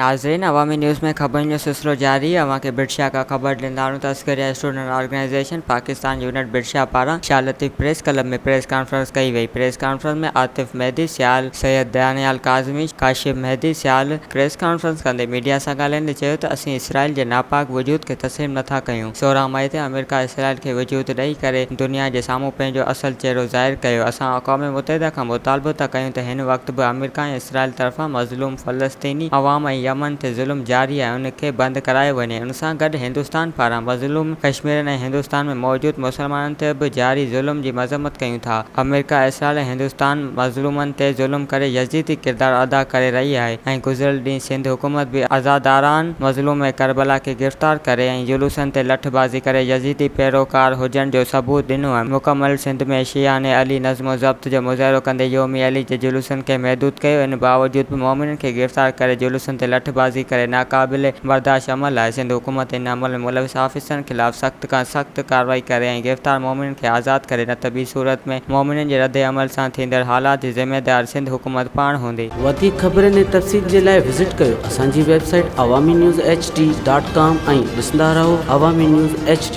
नाज़रीन, अवामी न्यूज़ में ख़बरुनि जो सिलसिलो जारी। अवां खे बिरशाह का ख़बर ॾींदारूं त अस्करिया स्टूडेंट ऑर्गेनाइज़ेशन पाकिस्तान यूनिट बिरशाह पारां शाह लतीफ़ प्रेस क्लब में प्रेस कॉन्फ्रेंस कई वई। प्रेस कॉन्फ्रेंस में आतिफ़ मेहदी सियाल, सैयद दानियाल काज़मी, काशिफ मेहदी सियाल प्रेस कॉन्फ्रेंस कंदे मीडिया सां ॻाल्हाईंदे चयो त असीं इसराइल जे नापाक वजूद खे तस्लीम नथा कयूं। 16 मई ते अमेरिका इसराइल खे वजूद ॾेई करे दुनिया जे साम्हूं पंहिंजो असुल चेहरो ज़ाहिर कयो। असां अक़वाम मुतहिदा खां मुतालबो था कयूं त हिन वक़्त बि अमेरिका ऐं इसराइल तरफ़ां मज़लूम फ़लस्तीनी अवाम ऐं यमन ते ज़ुल्म जारी आहे, उन खे बंदि करायो वञे। उन सां गॾु हिंदुस्तान पारां मज़लूम कश्मीर ऐं हिंदुस्तान में मौजूदु मुसलमाननि ते बि जारी ज़ुल्म जी मज़म्मत कयूं था। अमेरिका, इसराइल ऐं हिंदुस्तान मज़लूमनि ते ज़ुल्म करे यज़ीदी किरदारु अदा करे रही आहे ऐं गुज़िरियल ॾींहुं सिंध हुकूमत बि आज़ादारान मज़लूम करबला खे गिरफ़्तार करे ऐं जुलूसनि ते लठबाज़ी करे यज़ीदी पैरोकार हुजण जो सबूत ॾिनो आहे। मुकमल सिंध में शिया ने अली नज़्म ज़ब्त जो मुज़ाहिरो कंदे योमी अली जे जुलूसनि खे महदूद कयो। इन बावजूद बि मोमिननि खे गिरफ़्तार करे जुलूसनि ते लठबाज़ी करे नाक़ाबिले बर्दाश्त अमल आहे। सिंध हुकूमत इन अमल में मुलविस आफ़ीसरनि ख़िलाफ़ सख़्त खां सख़्त कार्रवाई करे ऐं गिरफ़्तार मोमिननि खे आज़ादु करे, न त ॿी सूरत में मोमिननि जे रद्द अमल सां थींदड़ हालात जी ज़िमेदार सिंध हुकूमत पाण हूंदी। वधीक ख़बरुनि ऐं तफ़सील जे लाइ विज़िट कयो असांजी वेबसाइट awamiNewsHD.com ऐं ॾिसंदा रहो अवामी न्यूज़ HD।